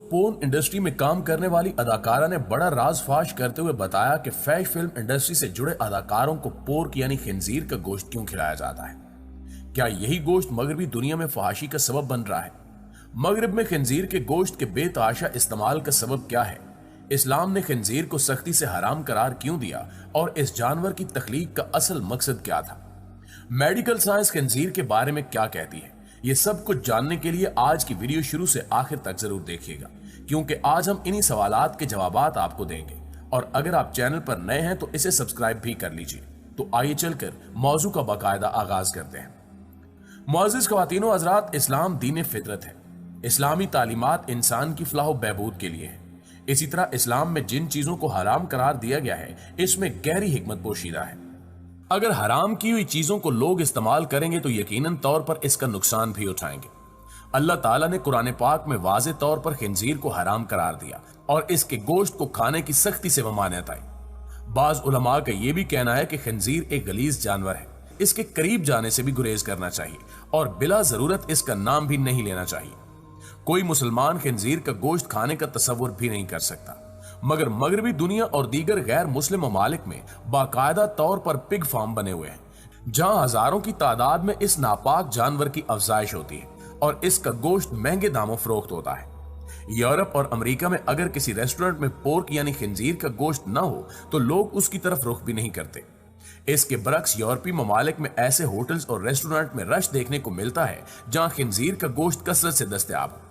Porn industry में काम करने वाली अदाकारा ने बड़ा राज फाश करते हुए बताया कि फैश फिल्म इंडस्ट्री से जुड़े अदाकारों को पोर्क यानी खिंजीर का गोश्त क्यों खिलाया जाता है। क्या यही गोश्त मगरबी दुनिया में फहाशी का सबब बन रहा है? मगरब में खिंजीर के गोश्त के बेतहाशा इस्तेमाल का सबब क्या है? इस्लाम ने खिंजीर को सख्ती से हराम करार क्यों दिया और इस जानवर की तख्लीक का असल मकसद क्या था? मेडिकल साइंस खिंजीर के बारे में क्या कहती है? ये सब कुछ जानने के लिए आज की वीडियो शुरू से आखिर तक जरूर देखिएगा, क्योंकि आज हम इन्हीं सवालात के जवाबात आपको देंगे। और अगर आप चैनल पर नए हैं तो इसे सब्सक्राइब भी कर लीजिए। तो आइए चलकर मौजू का बाकायदा आगाज करते हैं। मुअज़्ज़िज़ ख़वातीनो हज़रात, इस्लाम दीन फितरत है। इस्लामी तालीमात इंसान की फलाह बहबूद के लिए है। इसी तरह इस्लाम में जिन चीजों को हराम करार दिया गया है, इसमें गहरी हिकमत पोशीदा है। अगर हराम की हुई चीजों को लोग इस्तेमाल करेंगे तो यकीनन तौर पर इसका नुकसान भी उठाएंगे। अल्लाह ताला ने कुरान पाक में वाज़े तौर पर खिंजीर को हराम करार दिया और इसके गोश्त को खाने की सख्ती से ममानियत आई। बाज उलमा का यह भी कहना है कि खिंजीर एक गलीज जानवर है, इसके करीब जाने से भी गुरेज करना चाहिए और बिला जरूरत इसका नाम भी नहीं लेना चाहिए। कोई मुसलमान खिंजीर का गोश्त खाने का तसव्वुर भी नहीं कर सकता, मगर मगरबी दुनिया और दीगर गैर मुस्लिम ममालिक में बाकायदा तौर पर पिग फार्म बने हुए हैं, जहां हजारों की तादाद में इस नापाक जानवर की अफजाइश होती है और इसका गोश्त महंगे दामों फरोख्त होता है। यूरोप और अमेरिका में अगर किसी रेस्टोरेंट में पोर्क यानी खिंजीर का गोश्त न हो तो लोग उसकी तरफ रुख भी नहीं करते। इसके बरक्स यूरोपीय ममालिक में ऐसे होटल्स और रेस्टोरेंट में रश देखने को मिलता है जहां खिंजीर का गोश्त कसरत से दस्तयाब हो।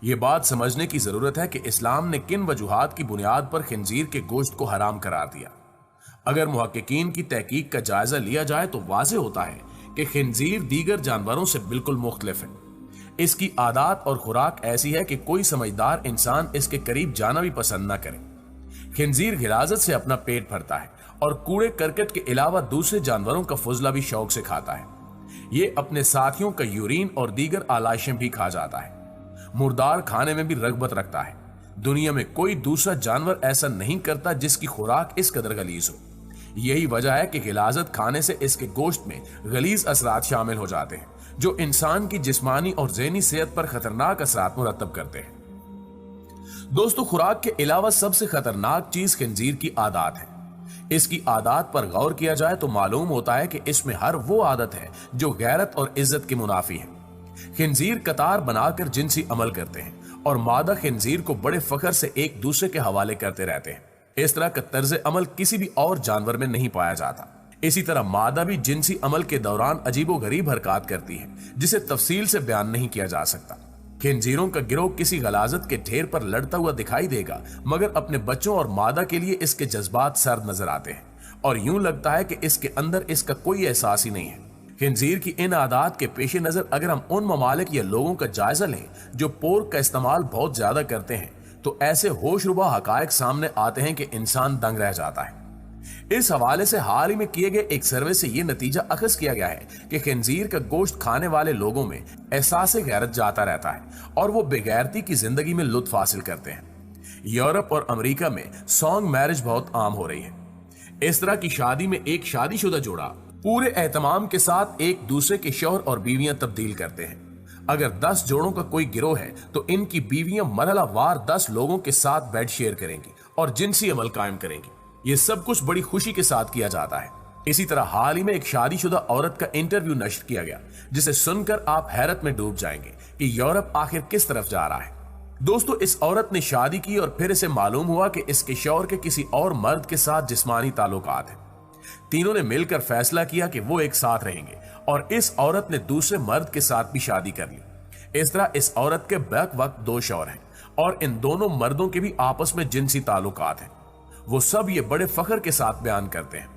ये बात समझने की जरूरत है कि इस्लाम ने किन वजूहात की बुनियाद पर खिंजीर के गोश्त को हराम करार दिया। अगर मुहक्किकीन की तहकीक का जायजा लिया जाए तो वाज़ेह होता है कि खिंजीर दीगर जानवरों से बिल्कुल मुख्तलिफ है। इसकी आदत और खुराक ऐसी है कि कोई समझदार इंसान इसके करीब जाना भी पसंद न करे। खिंजीर गिलाजत से अपना पेट भरता है और कूड़े करकट के अलावा दूसरे जानवरों का फुजला भी शौक से खाता है। ये अपने साथियों का यूरिन और दीगर आलाइशें भी खा जाता है। मुर्दार खाने में भी रगबत रखता है। दुनिया में कोई दूसरा जानवर ऐसा नहीं करता जिसकी खुराक इस कदर गलीज हो। यही वजह है कि गिलाजत खाने से इसके गोश्त में गलीज असरात शामिल हो जाते हैं, जो इंसान की जिस्मानी और ज़हनी सेहत पर खतरनाक असरात मुरतब करते हैं। दोस्तों, खुराक के अलावा सबसे खतरनाक चीज खिंजीर की आदत है। इसकी आदत पर गौर किया जाए तो मालूम होता है कि इसमें हर वो आदत है जो गैरत और इज्जत की मुनाफी है। खिंजीर कतार बनाकर जिनसी अमल करते हैं और मादा खिंजीर को बड़े फख्र से एक दूसरे के हवाले करते रहते हैं। इस तरह का तर्ज अमल किसी भी और जानवर में नहीं पाया जाता। इसी तरह मादा भी जिनसी अमल के दौरान अजीबो गरीब हरकत करती है, जिसे तफसील से बयान नहीं किया जा सकता। खिंजीरों का गिरोह किसी गलाजत के ढेर पर लड़ता हुआ दिखाई देगा, मगर अपने बच्चों और मादा के लिए इसके जज्बात सर्द नजर आते हैं और यूं लगता है कि इसके अंदर इसका कोई एहसास ही नहीं है। खिंजीर की इन आदत के पेश नजर अगर हम उन ममालिक या लोगों का जायजा लें जो पोर्क का इस्तेमाल बहुत ज्यादा करते हैं, तो ऐसे होशरुबा हकायक सामने आते हैं कि इंसान दंग रह जाता है। इस हवाले से हाल ही में किए गए एक सर्वे से यह नतीजा अखज़ किया गया है कि खिंजीर का गोश्त खाने वाले लोगों में एहसास गैरत जाता रहता है और वो बेगैरती की जिंदगी में लुत्फ हासिल करते हैं। यूरोप और अमेरिका में सॉन्ग मैरिज बहुत आम हो रही है। इस तरह की शादी में एक शादीशुदा जोड़ा पूरे एहतमाम के साथ एक दूसरे के शौहर और बीवियां तब्दील करते हैं। अगर 10 जोड़ों का कोई गिरोह है तो इनकी बीवियां मरहला वार 10 लोगों के साथ बेड शेयर करेंगी और जिनसी अमल कायम करेंगी। ये सब कुछ बड़ी खुशी के साथ किया जाता है। इसी तरह हाल ही में एक शादीशुदा औरत का इंटरव्यू नश्र किया गया, जिसे सुनकर आप हैरत में डूब जाएंगे कि यूरोप आखिर किस तरफ जा रहा है। दोस्तों, इस औरत ने शादी की और फिर इसे मालूम हुआ कि इसके शौहर के किसी और मर्द के साथ जिस्मानी ताल्लुकात हैं। तीनों ने मिलकर फैसला किया कि वो एक साथ रहेंगे और इस औरत ने दूसरे मर्द के साथ भी शादी कर ली। इस तरह इस औरत के बैक वक्त 2 शौहर हैं और इन दोनों मर्दों के भी आपस में जिनसी ताल्लुकात हैं। वो सब ये बड़े फख्र के साथ बयान करते हैं।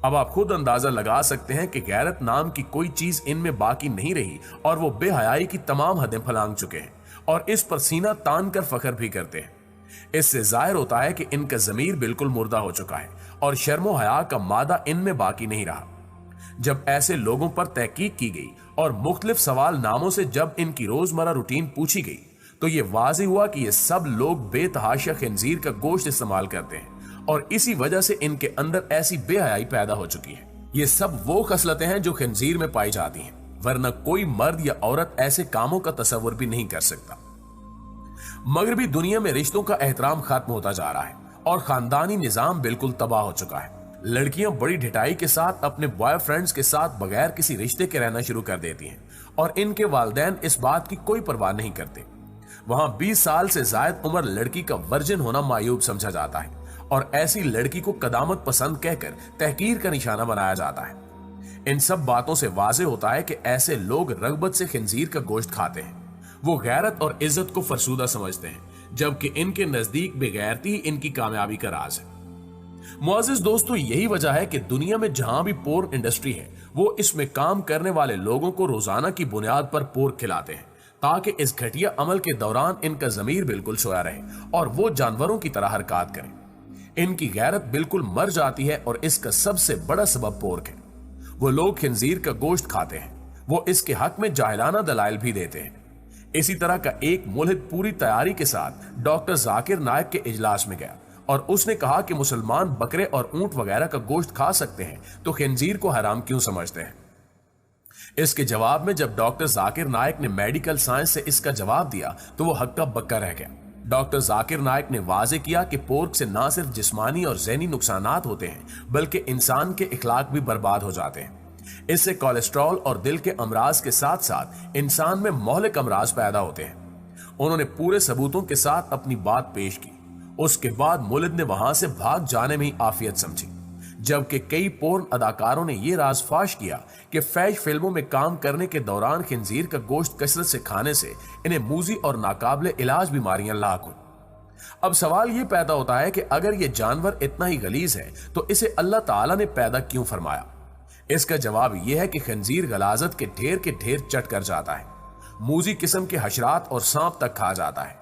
अब आप खुद अंदाजा लगा सकते हैं कि गैरत नाम की कोई चीज इनमें बाकी नहीं रही और वो बेहयाई की तमाम हदें फलांग चुके हैं और इस पर सीना तान कर फख्र भी करते हैं। इससे जाहिर होता है कि इनका जमीर बिल्कुल मुर्दा हो चुका है और शर्मो हया का मादा इनमें बाकी नहीं रहा। जब ऐसे लोगों पर तहकीक की गई और मुख्तलिफ सवाल नामों से जब इनकी रोजमर्रा रूटीन पूछी गई, तो ये वाज़ेह हुआ कि ये सब लोग बेतहाशा खिंजीर का गोश्त इस्तेमाल करते हैं और इसी वजह से इनके अंदर ऐसी बेहयाई पैदा हो चुकी है। ये सब वो खसलतें हैं जो खिंजीर में पाई जाती हैं, वरना कोई मर्द या औरत ऐसे कामों का तसव्वुर भी नहीं कर सकता। मगरबी दुनिया में रिश्तों का एहतराम खत्म होता जा रहा है और खानदानी निजाम बिल्कुल तबाह हो चुका है। लड़कियां बड़ी ढिठाई के साथ अपने बॉयफ्रेंड्स के साथ बगैर किसी रिश्ते के रहना शुरू कर देती हैं और इनके वालिदैन इस बात की कोई परवाह नहीं करते। वहां 20 साल से जायद उम्र लड़की का वर्जिन होना मायूब समझा जाता है और ऐसी लड़की को कदामत पसंद कहकर तहकीर का निशाना बनाया जाता है। इन सब बातों से वाज़े होता है कि ऐसे लोग रगबत से खिंजीर का गोश्त खाते हैं। वो गैरत और इज्जत को फरसूदा समझते हैं, जबकि इनके नजदीक बेगैरती इनकी कामयाबी का राज है। मुअज़्ज़िज़ दोस्तों, यही वजह है कि दुनिया में जहां भी पोर्न इंडस्ट्री है, वो इसमें काम करने वाले लोगों को रोजाना की बुनियाद पर पोर्क खिलाते हैं, ताकि इस घटिया अमल के दौरान इनका जमीर बिल्कुल सोया रहे और वो जानवरों की तरह हरकत करें। इनकी गैरत बिल्कुल मर जाती है और इसका सबसे बड़ा सबब पोर्क है। वो लोग खिंजीर का गोश्त खाते हैं, वो इसके हक में जाहिलाना दलाइल भी देते हैं। इसी तरह का एक मुल्हिद पूरी तैयारी के साथ डॉक्टर जाकिर नायक के इजलास में गया और उसने कहा कि मुसलमान बकरे और ऊंट वगैरह का गोश्त खा सकते हैं, तो खिंजीर को हराम क्यों समझते हैं। इसके जवाब में जब डॉक्टर जाकिर नायक ने मेडिकल साइंस से इसका जवाब दिया तो वो हक्का बक्का रह गया। डॉक्टर जाकिर नायक ने वाजे किया कि पोर्क से ना सिर्फ जिस्मानी और ज़हनी नुकसानात होते हैं, बल्कि इंसान के इखलाक भी बर्बाद हो जाते हैं। इससे कोलेस्ट्रॉल और दिल के अमराज के साथ साथ इंसान में मोहलिक अमराज पैदा होते हैं। उन्होंने पूरे सबूतों के साथ अपनी बात पेश की। उसके बाद मुल्द ने वहां से भाग जाने में ही आफियत समझी, जबकि कई पोर्न अदाकारों ने यह राज फाश किया कि फैश फिल्मों में काम करने के दौरान खिंजीर का गोश्त कसरत से खाने से इन्हें मूजी और नाकाबिले इलाज बीमारियां लाक हुई। अब सवाल यह पैदा होता है कि अगर यह जानवर इतना ही गलीज है तो इसे अल्लाह ताला ने पैदा क्यों फरमाया। इसका जवाब यह है कि खंजीर गलाजत के ढेर चट कर जाता है, मूजी किस्म के हशरात और सांप तक खा जाता है।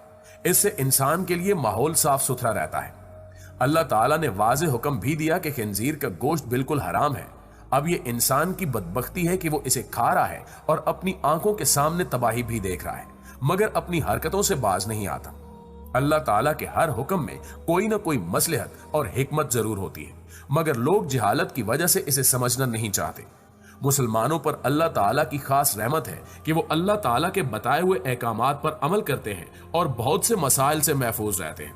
इससे इंसान के लिए माहौल साफ सुथरा रहता है। अल्लाह ताला ने वाज़े हुक्म भी दिया कि खंजीर का गोश्त बिल्कुल हराम है। अब ये इंसान की बदबख्ती है कि वो इसे खा रहा है और अपनी आंखों के सामने तबाही भी देख रहा है, मगर अपनी हरकतों से बाज नहीं आता। अल्लाह ताला के हर हुक्म में कोई ना कोई मसलहत और हिकमत जरूर होती है, मगर लोग जहालत की वजह से इसे समझना नहीं चाहते। मुसलमानों पर अल्लाह ताला की खास रहमत है कि वो अल्लाह ताला के बताए हुए अहकामात पर अमल करते हैं और बहुत से मसाइल से महफूज रहते हैं।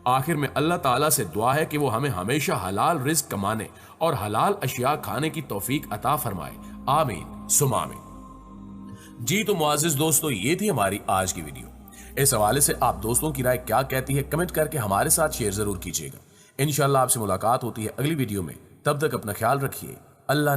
आखिर में अल्लाह ताला से दुआ है कि वो हमें हमेशा हलाल रिज्क कमाने और हलाल अशिया खाने की तौफीक अता फरमाए। आमीन सुम आमीन। जी तो मुअज़्ज़िज़ दोस्तों, ये थी हमारी आज की वीडियो। इस हवाले से आप दोस्तों की राय क्या कहती है, कमेंट करके हमारे साथ शेयर जरूर कीजिएगा। इंशाअल्लाह आपसे मुलाकात होती है अगली वीडियो में। तब तक अपना ख्याल रखिए। अल्लाह